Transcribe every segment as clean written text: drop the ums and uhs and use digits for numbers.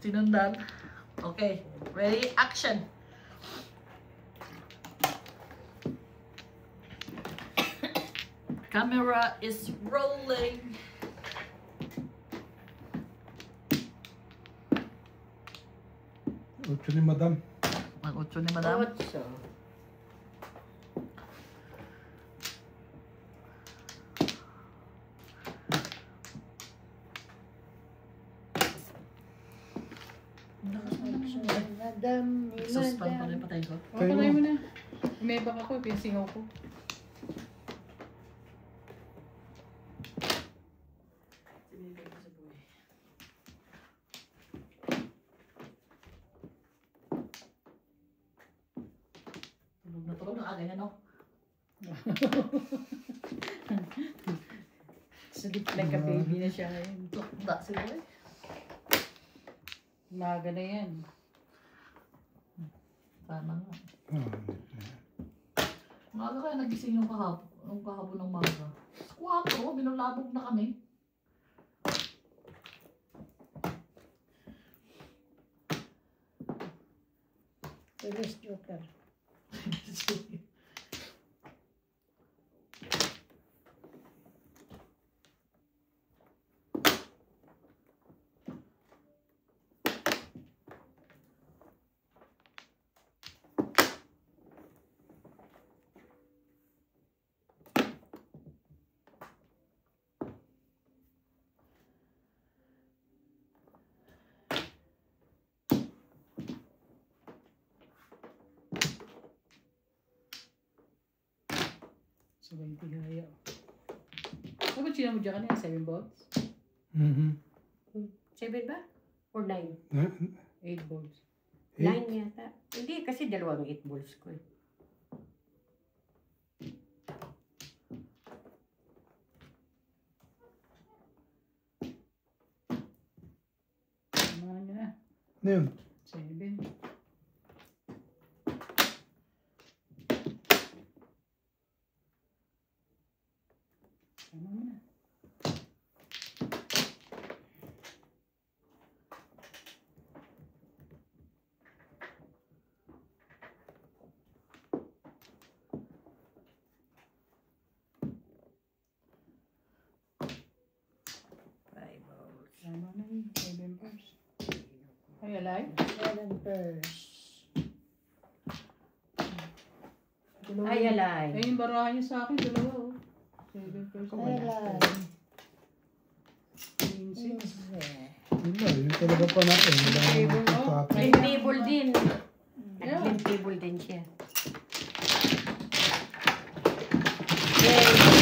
Sinundan. Okay. Ready? Action! Camera is rolling. Ocho ni Madam. Mag-8 ni Madam. 8. Madam ni Sus, paano Madam. patay ko? Patay mo na. May baka ko, pinsingaw ko. Tulog na agad, ano? Sleep like a baby na siya ngayon. Tukda siguro eh. Maga na yan. Sana nga. Maaga kaya nagising yung kahapon ng maga. 4, binulabog na kami. Police Joker. Sabay tigaya. Ano ba sila mo dyan kanina? 7 volts? 7 ba? Or 9? 8 volts. 9 yata. Hindi, kasi 2 8 balls ko eh. Ano na? Ano yun? 7. Tama mo na. Tama na yun. 7 bars. Ay, alay? 7 pairs. Ay, alay. Ay, yung barahan niya sa akin, dalawa oh. 7 bars. Ay, alay. 15. Wala, yun talaga pa natin. Wala naman pagkakita. Clean table din. Nag-clean table din siya. Yay!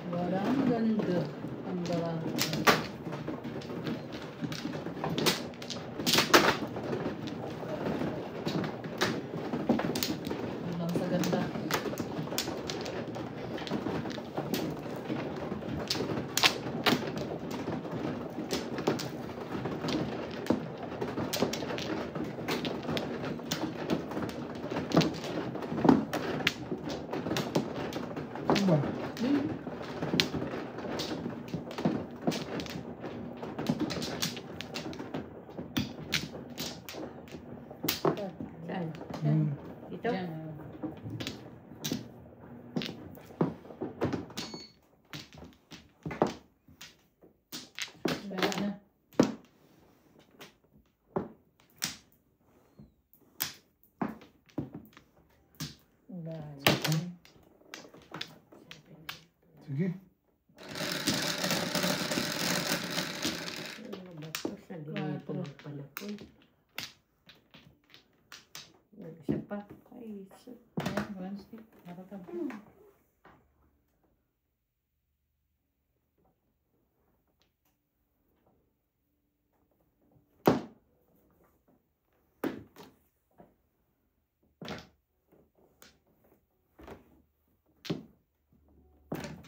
Barang ganda. Ang barang. Lang sa ganda. Ano ba? Saan? Ito? Diyan, oh. Wala na. Sige. Ano ba ito? Saan din ito magpanapon? Isa pa. Ay, isa. Ayan, 1 stick. Nakatab.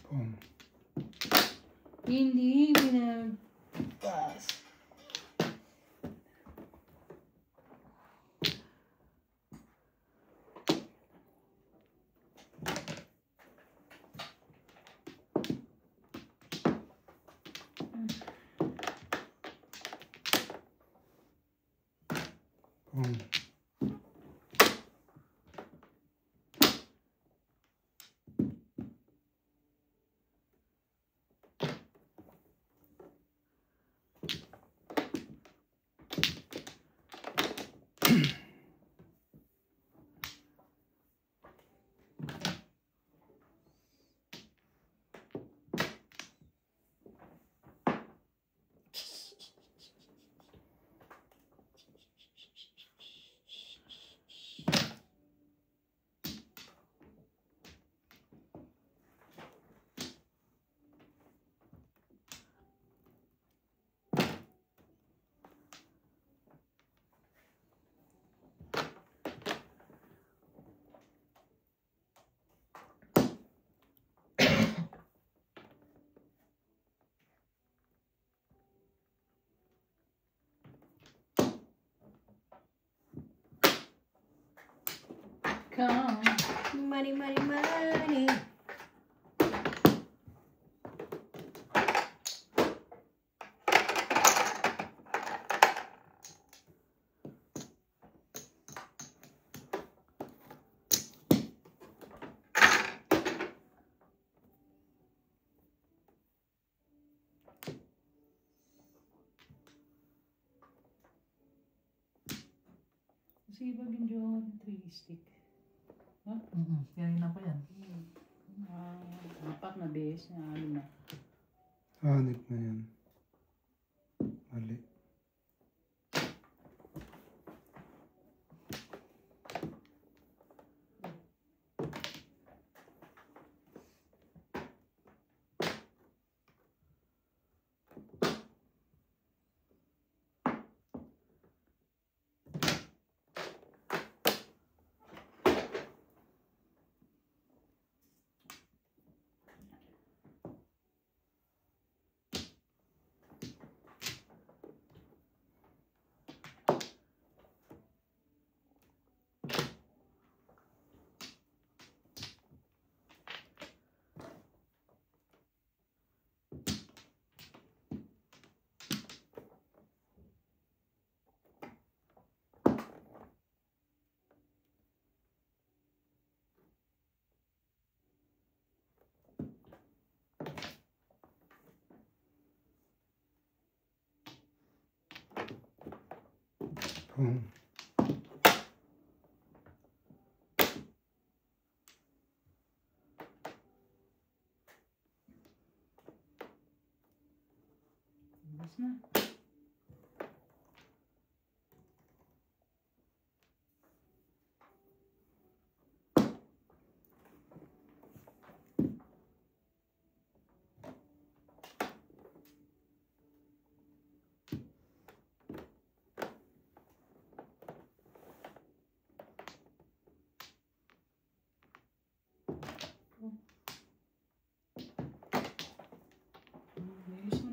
Boom. Hindi pinagpas. Boom. Come. Money, money, money. Kasi iba din yung 3 stick. Kanina pa yan. Apat na beses na ano na. Hanip na yan. Mali. Boom. Bilis na. Bilis na.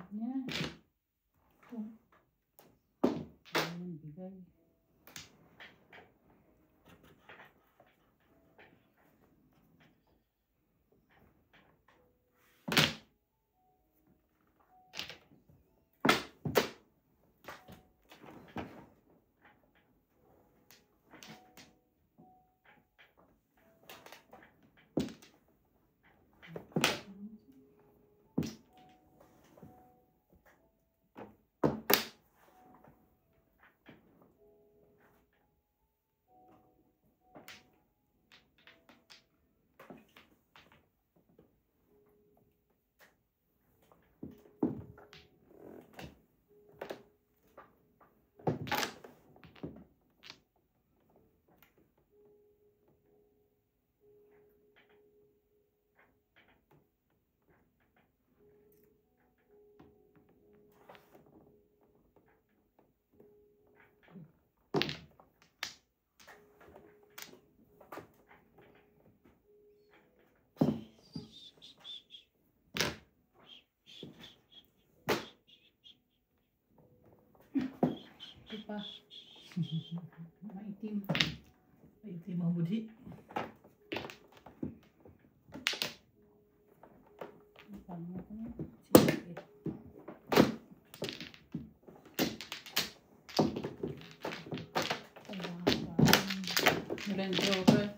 Yan. Ayan, bigay. pa. Maitim. Itim ang budi. Paano ko na? Sige. Range Rover.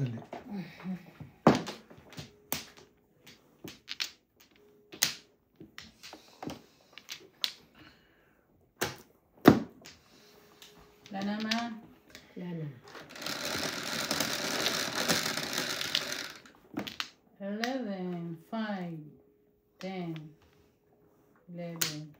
Dali. Wala naman. Wala na. 11, 5, 10, 11.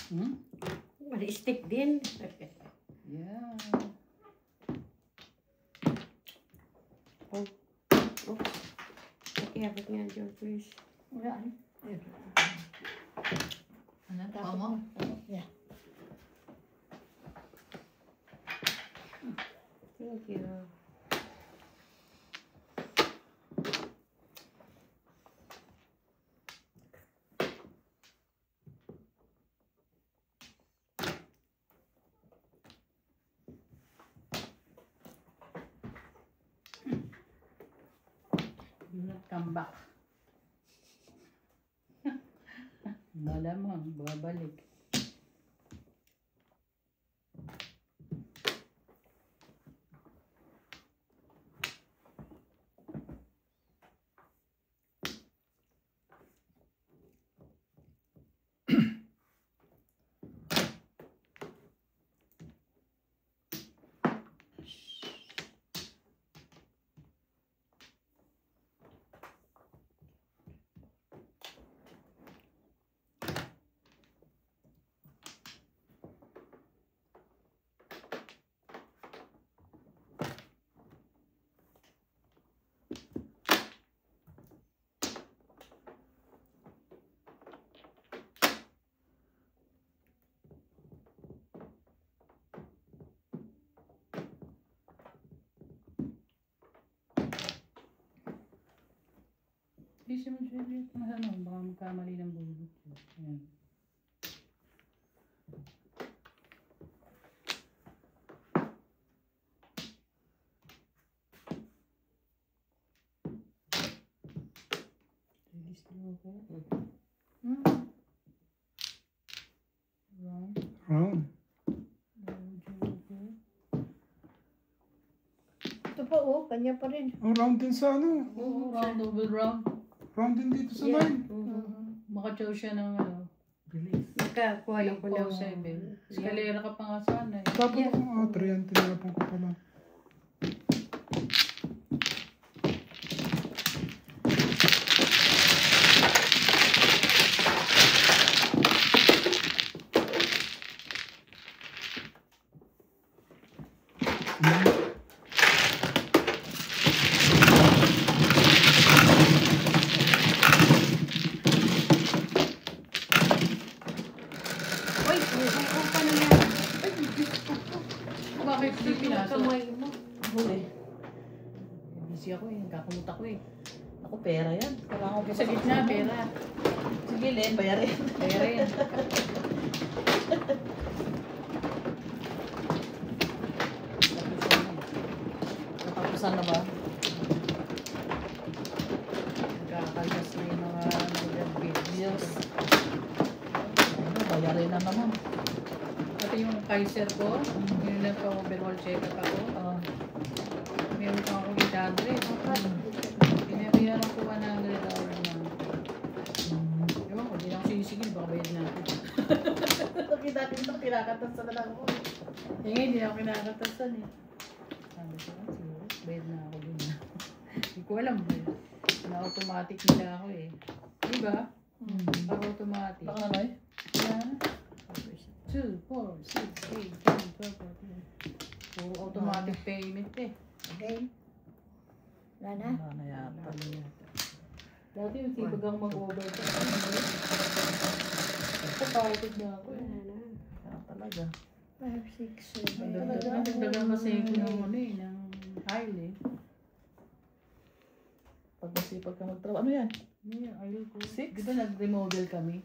Hmm? May stick din. Yeah. Oops. Nakiabot nga, George. Wala. Ano? Tama? Yeah. Thank you. Do not come back. Malamang, babalik. Hindi siya masyadong ano, baka magkamali ng bulot. Ayan. Release the okay. Round. Round. Ito pa kanya pa rin. Oh, round din sa ano. Oo, round over round. Round din dito sa Yeah. line. Makachow siya ng ano, Release. Nakakuha lang ko ng 7. Eskalera ka pa nga sana eh. Tapos, Yeah. 3 yan, tinapon ko pala. flexible eh. Busy ako eh. Nagkakamot ako eh. Ako, pera yan. Kailangan ko Sa gitna, pera. Sige, Len, bayarin. Pera yan. Natapusan na ba? Nagkakaldas na yung mga Bills. Ano, bayarin na naman. Pati yung Kaiser ko, yun lang pa overall check-up ako. Meron pa ako 800. Pinabayaran ko 100 hour na. Ewan ko, di lang sisigil, baka bayad natin. Nakita natin ito, kinakatas na lang ako. Eh ngayon, di ako kinakatasan eh. Sabi ko, siguro, bayad na ako dun. Hindi ko alam eh. Na-automatic nila ako eh. Diba? Automatic. Baka na eh. Yan. 2, 4, 6, 8, 10, 12, 14. Puro automatic payment eh. Okay. Wala na? Wala na yata. Dati yung sipag ang mag-overtime. Kapagod na ako eh. Wala na. Kaya talaga. 5, 6, 7. Nagdagan kasi ako ng ano eh, ng aisle eh. Pag masipag ka magtrabaho. Ano yan? Ano yung aisle ko? 6? Di ba nag-remodel kami?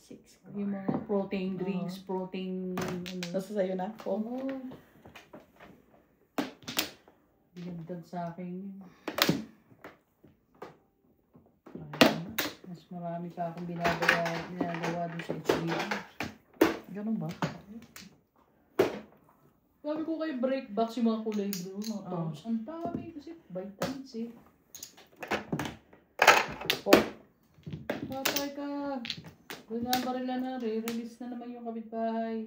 6. Yung mga protein drinks, protein ano. Nasa sa'yo na? Oo. Binagdag sa akin yun. Mas marami pa akong ginagawa doon sa HBM. Ganun ba? Sabi ko kayo break box yung mga kulay blue, mga Oo. tones. Ang dami kasi vitamins eh. Oh. Patay ka. Doon nga barila na, re-release na naman yung kapitbahay.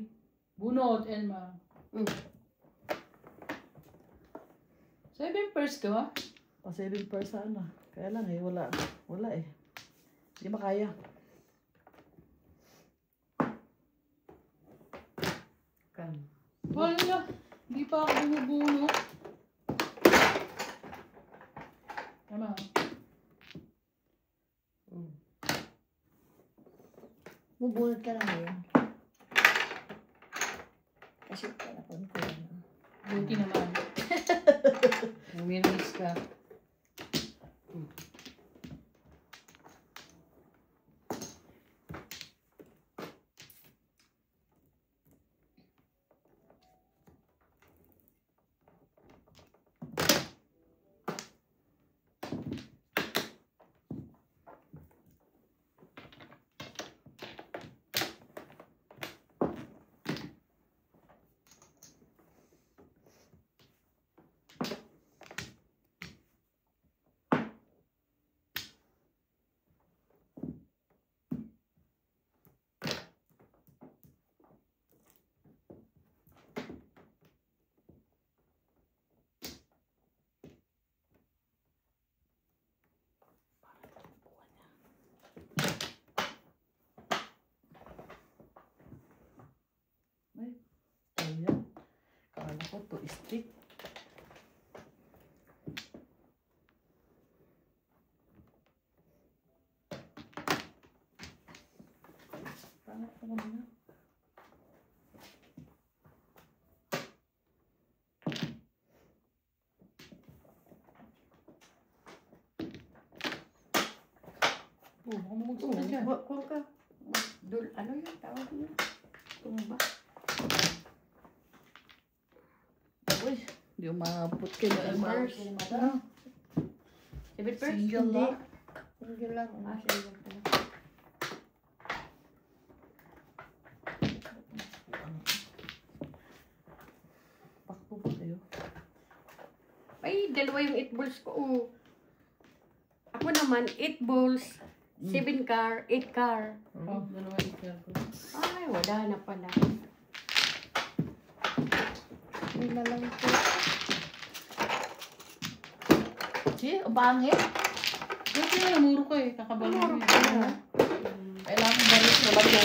Bunot, Elma. 7 pairs ka ba? Pa 7 person na. Kaya lang eh, wala. Wala eh. Hindi makaya. Kan. Wala. Hindi pa ako bumubunot. Tama. Bubunot ka lang yun. Kasi panapon ko yan. Buti naman. Umiris ka. Ayan. Kala ko to stick. Paano ko na? Oh, ako magsulat dyan. Kung ka. Ano yung tawag mo? Tumba. Uy, hindi umabot kayo na Members. Ano? 7 pairs? Single lang. Single lang. Single lang. Pakpo ba kayo? Ay, dalawa yung 8 balls ko. Oh. Ako naman, 8 balls, 7 car, 8 car. Oh, dalawa ikar ko. Ay, wala na pala. Hindi na lang ito. Si, ang pangit. Kasi namuro ka eh, kakabalo mo eh. Kailangan baris mo lang yun.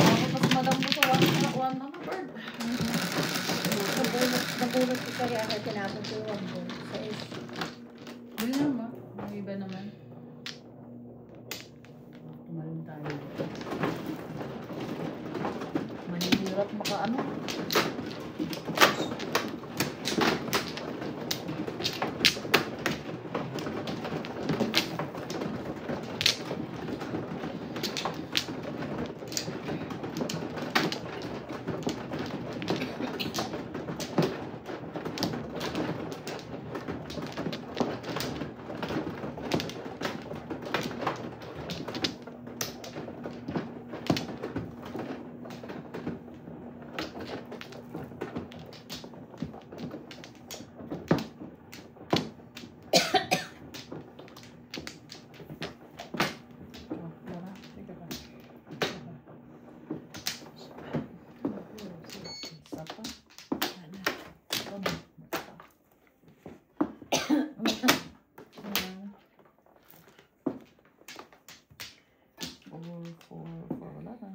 Ako mas madam mo sa one na bird. Nabunot ko kaya ako tinapon ko yung 1 ball sa is. Bili naman. May iba naman. Tumalun tayo. hirap makaano. Wala na.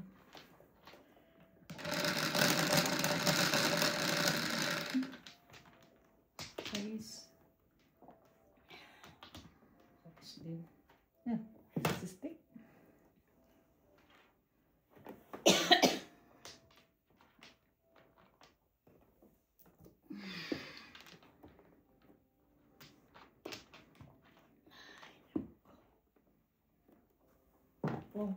Guys. Tapos din. Stick. Oh.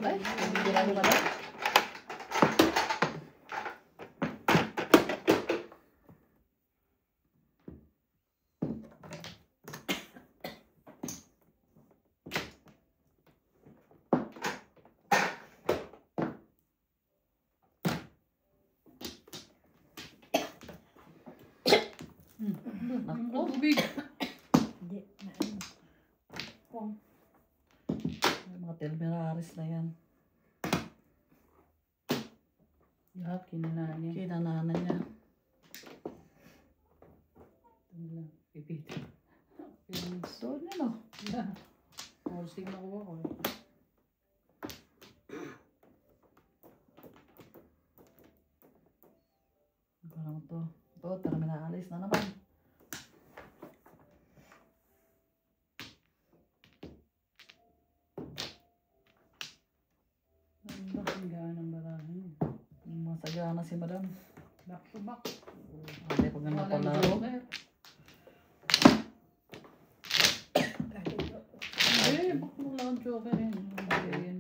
Ay, hindi na ba na? Ang tubig. Hindi, na ano. Kung. May mga telmeraris na yan. Lahat kinanahan niya. Kinananan niya. Ito lang. Pipit. Feelings. Doon yun, oh. Yeah. Horsing nakuha ko. Parang to. Ito, terminalis na naman. Ang gaan ng barahan. Masagana si madam. Back to back. Ate, pag nga pala ako. Eh, back mo lang ang joker yun. Ayan.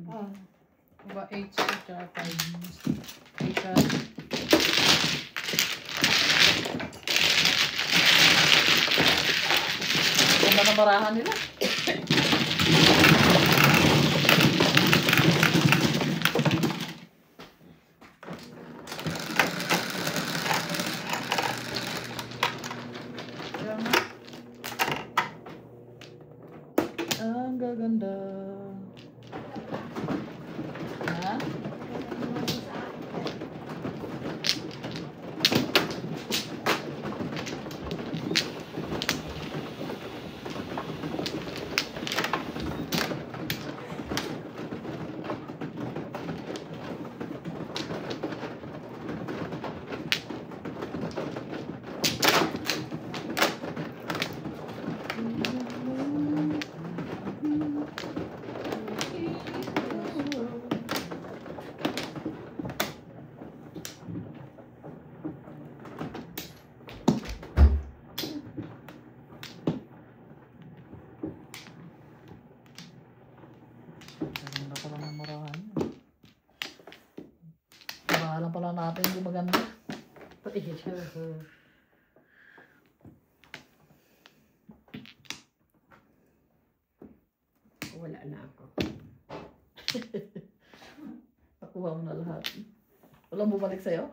Diba 8 tsaka 5. 8 ka. Ganda na barahan nila. Ang gaganda. Ha? Ganda pala ng marahan. Bahala pala natin yung maganda. Wala na ako. Nakuha mo na lahat. Walang bumalik sa'yo?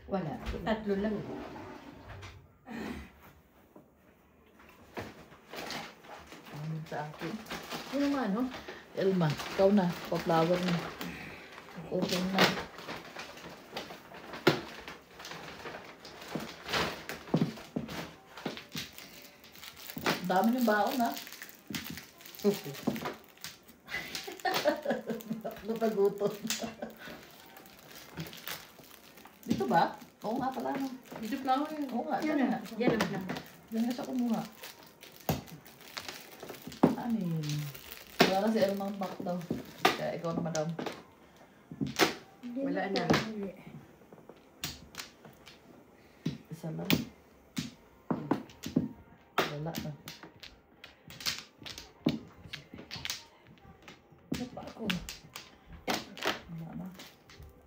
Wala. 3 lang. Amin sa akin. Ano nga, no? Elma, ikaw na. Pa-flower na. Open na. Dami yung baon, ha? Napagutom. Dito ba? Oo nga pala, no? Dito flower yun. Oo nga, Yan dyan na. nga. Yan ang lang. Diyan nga siya kumuha. Anin. Wala na si Elmang back daw. Kaya ikaw na madam. Wala na. Isa lang. Wala na. Ano pa ako? Wala na.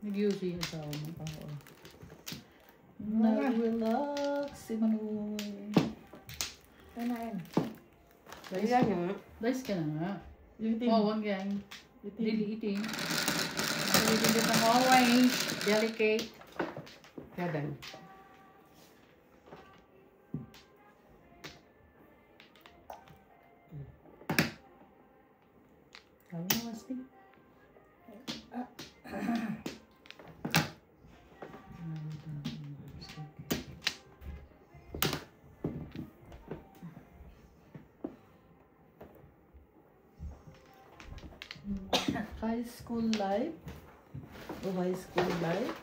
Nag-UC yung asawa mo. Oo. Nag-relax si Manoy. Ano yan? Wala na. Rice ka na nga. Yung itim. Oh, wag yan. Itim. Dili-itim. Dili-itim ng orange. Delicate. Kadan. Kami na Wasti. High school life. O high school life.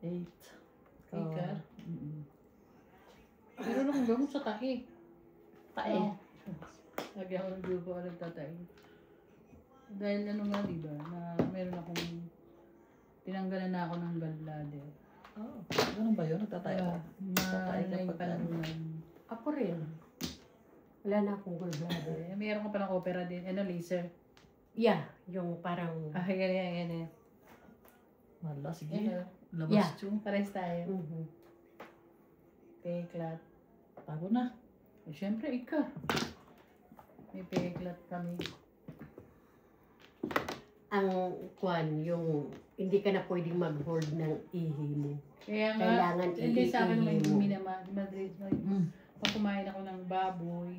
Eight. Eight ka? Mm-mm. Pero nung gamot sa tahi. Tae. Oo. Lagi ako ng grupo ako nagtatay. Dahil ano nga, diba, na meron akong tinanggalan na ako ng gallbladder. Oh, ganun ba yun? Nagtatay ka? Tatay ka Malaking pag panahon. Ako rin. Wala na akong gallbladder. Meron ka pa ng opera din. Ano, laser? Yeah, yung parang... Ah, yan. Wala, sige. Yan. Labas Yeah. yung. Pares tayo. Mhm. Peklat. Tago na. Eh, syempre, ikaw. May peklat kami. Ang kwan, yung hindi ka na pwedeng mag-hoard ng ihi mo. Kaya nga, Kailangan hindi sa akin may iihi mo. minama. Madrid, pag kumain ako ng baboy,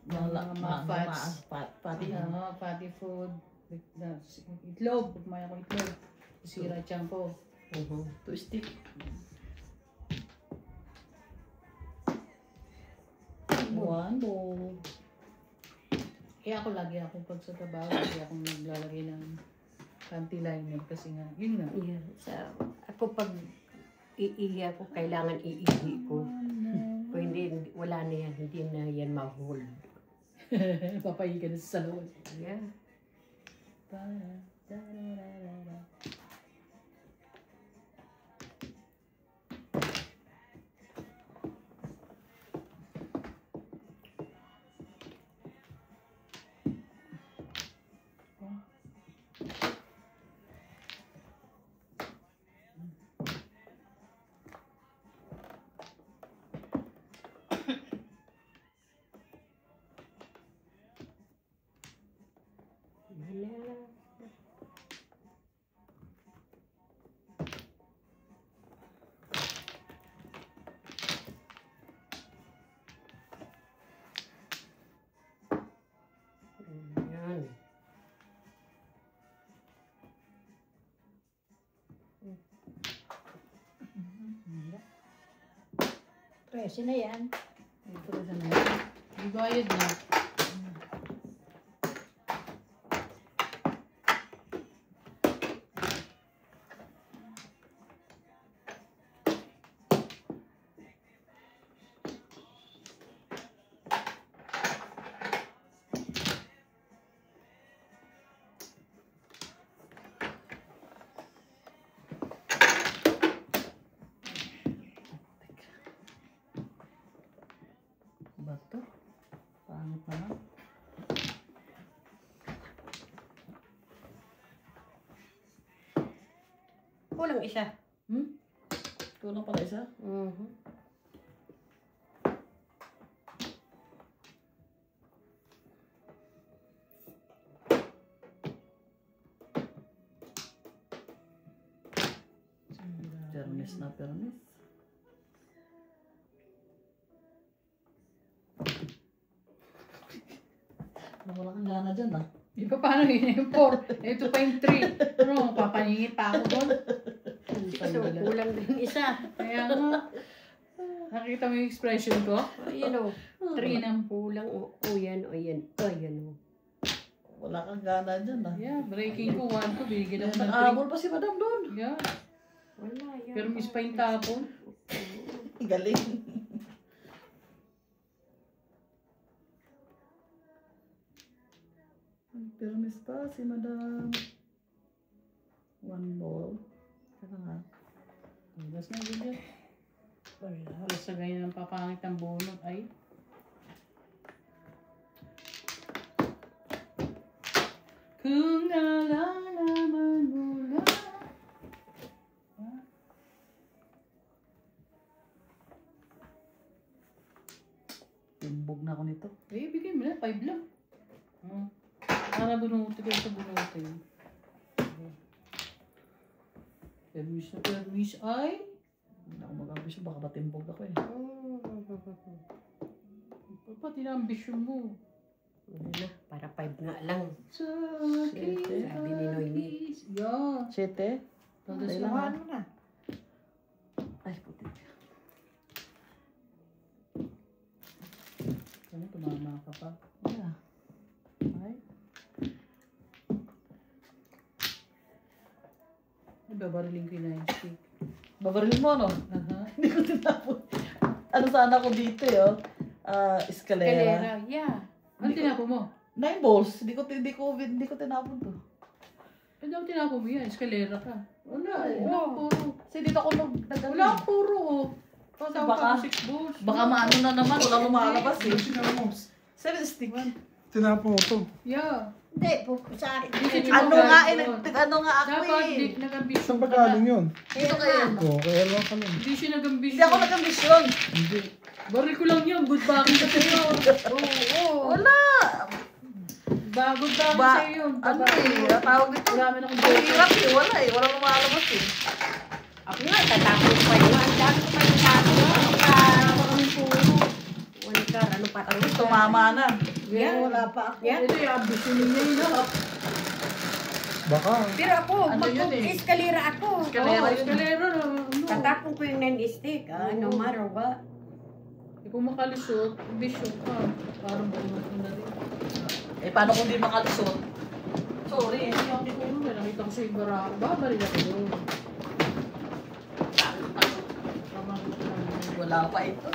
mga fats, Pati. fatty food, itlog, pag kumain ako ng itlog, sira tiyan ko. Mhm. To stick. One bowl. Kaya ako lagi pag sa trabaho, lagi akong naglalagay ng panty liner kasi nga, yun nga. Yeah. So, ako pag iihi ako, kailangan iihi ko. Kung hindi, wala na yan, hindi na yan ma-hold. Papayi ka na sa salon. Yeah. Yan. Presi na yan. Ito na yan. Ibayad na. Bato. Pangit naman. Kulang isa. Kulang pala isa. Mhm. Permis na permis. Wala kang gana dyan ah. Di ba paano yun? Yung 4. Ito pa yung 3. Ano, papangingit pa ako doon. So, kulang din isa. Kaya nga, nakita mo yung expression ko? Ayan o. 3 ng Kulang o. O yan, o yan. O yan o. Wala kang gana dyan ah. Yeah, breaking ko 1 to. Bigyan ako ng Nag-aabol pa si madam doon. 3. Yeah. Wala yan. Pero miss pa yung tapon. Galing. Permis pa si madam. 1 ball. Teka nga. Tapos na video. Wala. Halos sa ganyan ang papangit ang bunot ay. Kung nalalaman mo na. Timbog na ako nito. Eh, bigay mo na. 5 lang. Para bunutin kayo sa bunutin. Permis na permis ay. Hindi ako mag-ambisyon. Baka matimbog ako eh. Pati na ambisyon mo. Wala na. Para 5 nga lang. Sa Siyete. Sabi ni Noemi. Yeah. 7. Tapos Kailan na. ano na? Ay, puti. Ano, tumama ka pa. Yeah. Ay. Babariling ko yung 9 stick. Babarilin mo, no? Aha. Hindi ko tinapon. Ano sana ko dito, yo? Escalera. Kalera. Yeah. Ano tinapo mo? 9 balls. Hindi ko tinapon to. Ano ang tinapo mo yan? Eskalera ka. Wala. Ay, Wala oo. puro. Kasi dito ako Wala puro. Oh. Pasawag Baka- ka 6 balls. Baka maano na naman. Wala lumalabas eh. 7 stick. Tinapon mo to. Yeah. Hindi, sa akin. Ano nga ako Dapat eh. nag-ambisyon Saan ka ba galing na. yun? Dito kayo. Oo, kaya lang ka lang. Hindi siya nag-ambisyon. Hindi ako nag-ambisyon. Hindi. Baril ko lang yan. Good backing ka sa'yo. Wala. Good backing Ba, sa'yo yun. ano eh, tawag dito. Marami na akong Ang joker. hirap eh. Wala eh. Wala lumalabas eh. Ako nga, tatapos pa yun. Ang dami ko pa yung tapos. Tama kami puro. 1 car, ano pa? Tapos tumama na. Yeah. Wala pa ako. Yeah. Ito yung ambisyon niya yun. Baka. Pero ako, Ano yun eh? mag-eskalera ako. Eskalera Oo, yun. Eskalera na. Tatapon ko yung 9 stick. No matter what. Kung makalusot, ambisyon ka. Parang bunot mo na rin. Eh, paano kung di makalusot? Sorry. Hindi ako puno. May nakita ko sa yung barako. Babaril ako doon. Tama ko lang. Wala pa ito.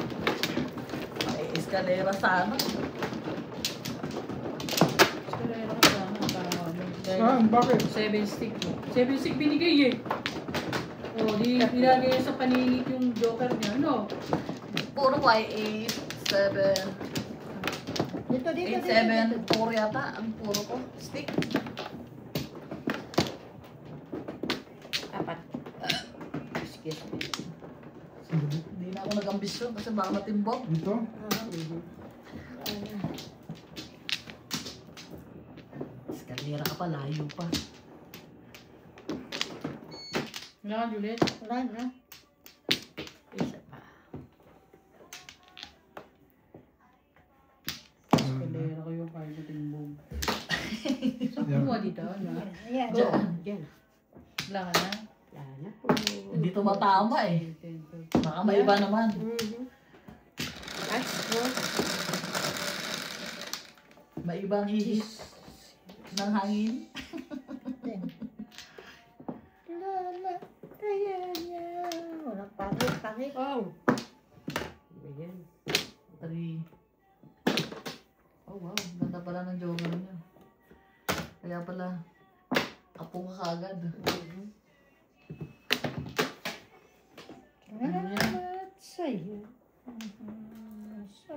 Ay, escalera sana. Eskalera ka sana. Para ano. Saan? Bakit? 7 stick. 7 stick binigay eh. O, di nilagay sa paningit yung joker niya. No? Puro ko ay 8, 7, Dito, 8, 7, 4 yata. Ang puro ko. Stick. Apat. Excuse me. Hindi na ako nag-ambisyon kasi baka matimbog. Dito? Escalera ka pa, layo pa. Wala ka, Juliet? Wala na. Isa pa. Eskalera ko yung kaya na timbog. Saan Yeah. kumuha dito? Ano? Ayan. Diyan. Diyan. Wala ka na? Wala na po. Hindi tumatama eh. Baka may iba naman. Ay, May ibang ihis ng hangin. Lala, kaya niya. Walang pangit. oh. Ayan. 3. Oh wow, ganda pala ng joker niya. Kaya pala, apo ka kaagad. Salamat sa'yo. Sa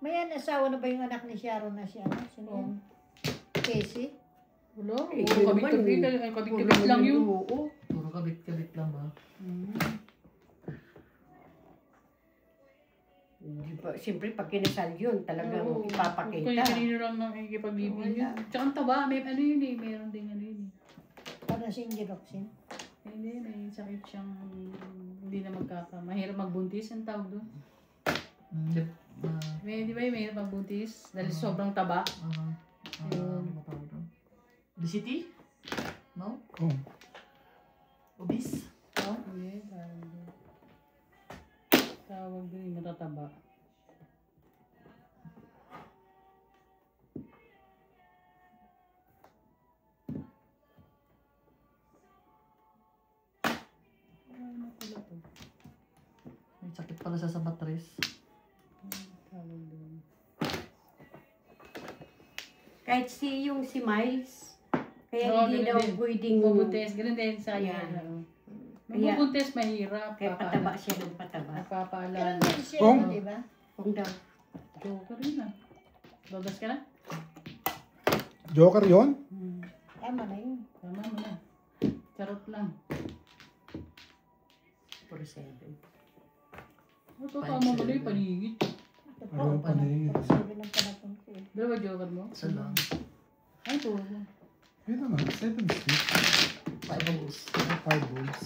may asawa na ba yung anak ni Sharon na siya? Sino yan? Casey? Wala. Eh, Puro yun kabit-kabit. naman, Ay, kabit-kabit lang yun. Oo. Puro kabit-kabit lang ba? Di ba, siyempre pag kinasal yun, talagang Oo. ipapakita. Kaya kanino lang nakikipag-ibig yun. Tsaka ang taba, may ano yun eh. Mayroon din ano yun eh. Para si Ingeroxin? Hindi, may sakit siyang hindi na mahirap magbuntis ang tawag doon. May, di ba yung mahirap magbuntis? Dahil sobrang taba. Ano ba tawag doon? Obesity? No? Oh. Obese? Tawag doon yung matataba. Ano pala to? May sakit pala siya sa matris. Tawag doon. Kahit si Miles, kaya Oo, hindi ganun daw din. pwedeng Bubuntis, ganun din sa Ayan. kanya. Kaya- Magbubuntis, mahirap. kaya pataba siya ng pataba. Nagpapaalala. Ganun din siya, Kung? di ba? Kung daw, Joker yun ah. Babas ka na? Joker yon? Tama na yun. Tama mo na. Charot lang. 47. Ito tama mo na yung paligid. Ito po, Ano pa din? sabi ng panapon ko eh. Dalawa joker mo? Isa lang. Ay, po. Yun naman, 7 sticks. 5 balls. 5 balls.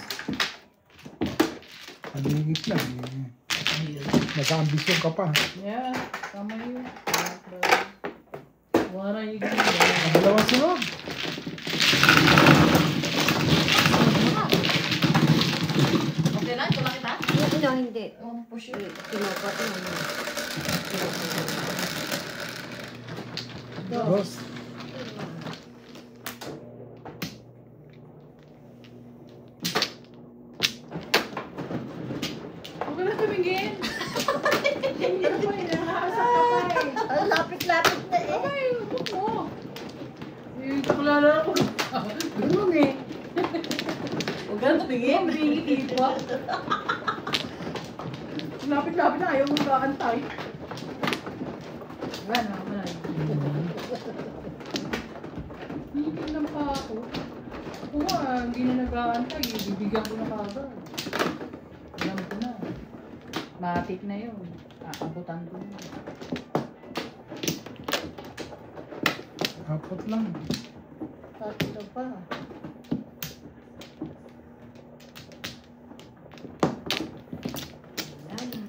Paligid lang eh. Nag-ambisyon ka pa. Yeah, tama yun. Wala yung ganda. Dalawang sunod. Okay lang, ito lang kita. No, hindi. Oh, push it. Kinopot mo. Dos. Huwag ka na tumingin. Ano ba yun? Nakakasap ka pa eh. Ang lapit-lapit na eh. Ay, huwag mo. Eh, kakulala ako. Ganun eh. Huwag ka na tumingin. Tumingin iba. Lapit-lapit na, ayaw mong kaantay. Wala na, wala. Hihigil lang pa ako. Ako nga, hindi na nag-aantay. Bibigyan ko na kagad. Alam ko na. Matik na yun. Aabutan ko na. Apat lang. Tatlo pa. Wala na.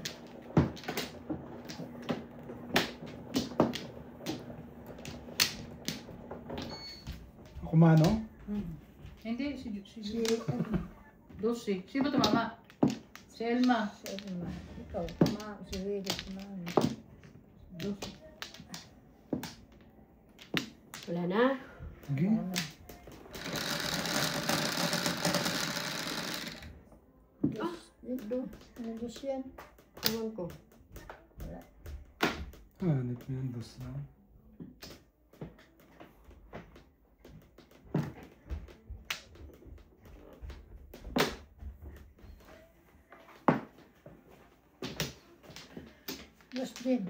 Ako mano? Hindi, Dos eh. Sino ba tumama? Si Elma. Sabi mo, ikaw, tama, si Willie, tama. Dos. Wala na. Sige. Ano? Dito, nandun yan. Ewan ko. Hanip mo yung dos lang. Dos din.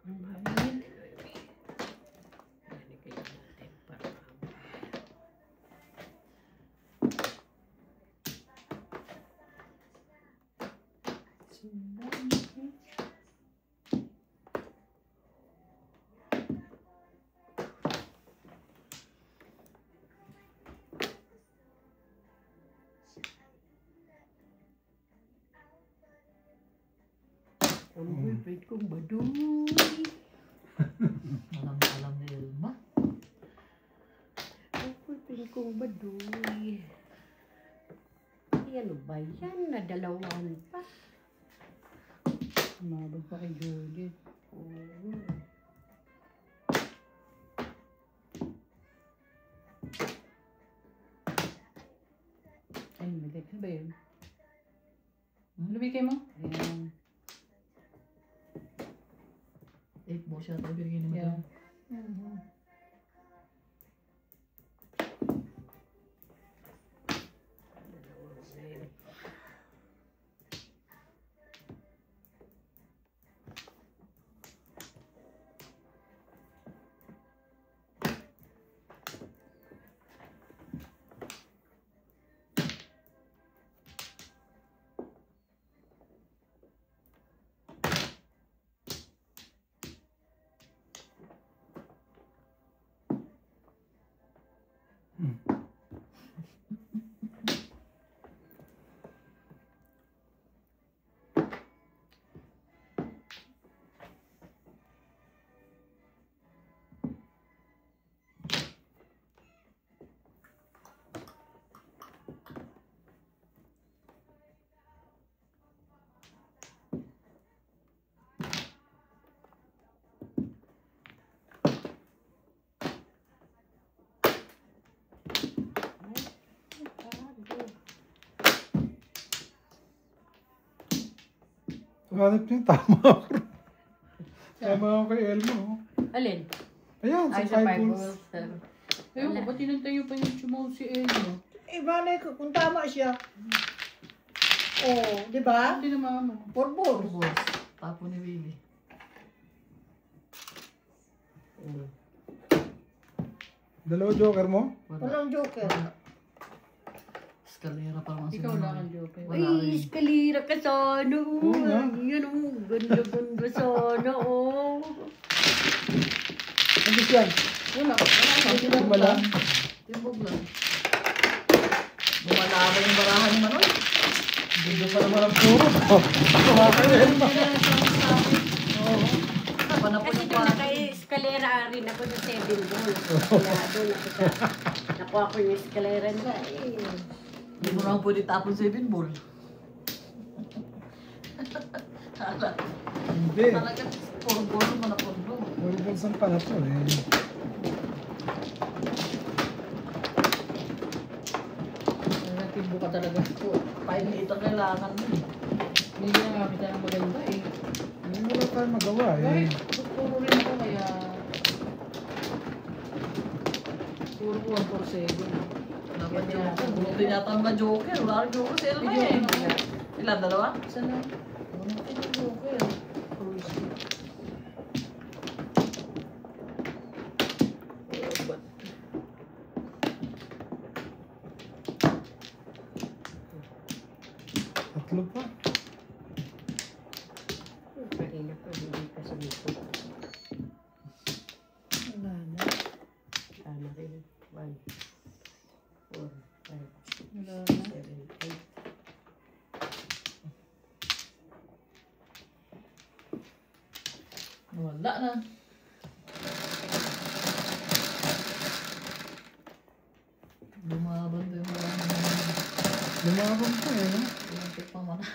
Ang maliit. Lalagay natin para ang boyfriend kong baduy. Alam ni Elma. Ang boyfriend kong baduy. Ano ba yan? Nadalawan pa. Umabag pa kay Judith. Oo. Ay, mali. Ano ba yun? Lumikay mo? Ayan. 8 balls yata. Binigyan naman Yeah. ito. Hanip niya, tama ako. Tama ako kay Elmo. Oh. Alin? Ayan, Ay, sa sa 5 balls. 5 balls. Ayun ko, ba't tinantayo pa yung chumaw si Elmo? Eh, balay ko, kung tama siya. Oh, di ba? Hindi na mama. Porbor. Boss. Tapo ni Willie. Dalawa joker mo? Wala. Walang joker. Eskalera pa naman Ikaw lang ang joker. Wala Ay, rin. eskalira ka sana. Oo nga. Yan oh, ganda-ganda sana. Oh. Hindi yan. Wala. Lima lang. Timbog lang. Lumalaban yung barahan ni Manoy. Hindi pa naman ang puro. Tama kay Elmo. Panapon Kasi yung doon pa. naka-eskalera rin ako sa 7 balls. Kaya doon ako sa... Nakuha ko yung eskalera nila. Hindi mo naman pwede tapon 7 ball. Hindi. Talaga, 4 ball naman ako. 4 balls ang panapon eh. Nagtimbo ka talaga. 5 meter kailangan mo eh. Hindi na nga kita ng maganda eh. Hindi wala tayong magawa eh. Kahit puro rin ako kaya... Puro ko 1 for 7. Dapat joker. Bunutin yata ang mga joker. Wala rin joker sa Elma eh. Ilan? Dalawa? Saan na? Bunutin yung joker. Tatlo pa. Kanina pa, hindi ka sumipot. Wala na. Tama rin. 1, 4, 5, Wala na. 7, 8. Wala na. Lumaban to yung mga Lumaban pa eh. No? Olympic pang manalo.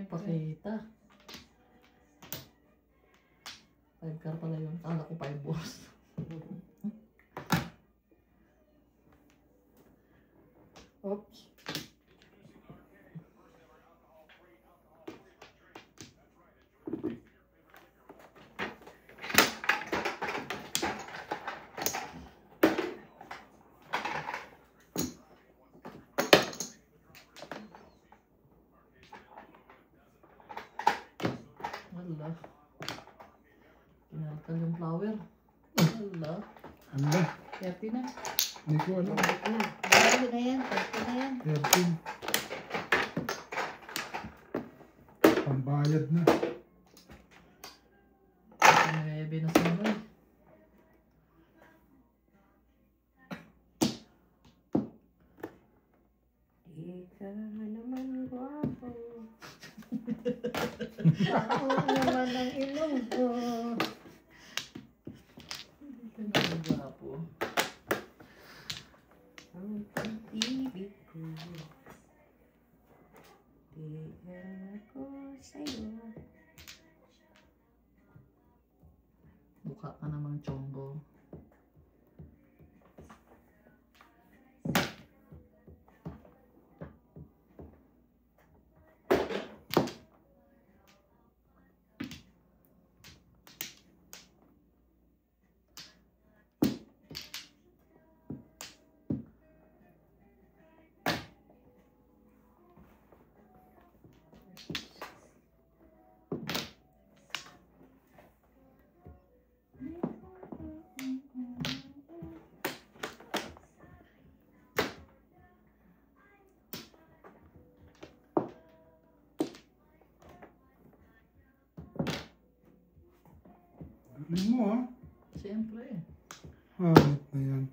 Pakita. 5 car pala yun. Kala ko 5 balls. Oops. Wala. Kinakal yung flower. Wala. Ano ba? 30 na. Hindi ko alam. Pwede na yan. Pwede na yan. 13. Pambayad na. Nabebe na sa mga. Ika naman guwapo. Ako naman ang ilong ko. Ito na ang gwapo. Ang pag-ibig ko. Tingnan ako sa'yo. Mukha ka namang chonggo. Galing mo ha. Siyempre. Hanip na yan.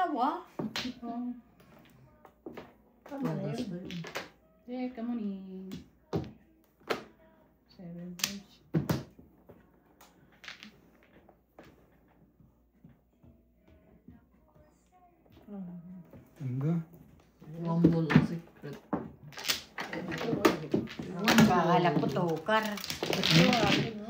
asawa. Oh, Tama na Bagas yun. ba yun? teka mo ni. 7 birds. Tangga. Rumble ang secret. Kakalap ko, tokar. Ito, akin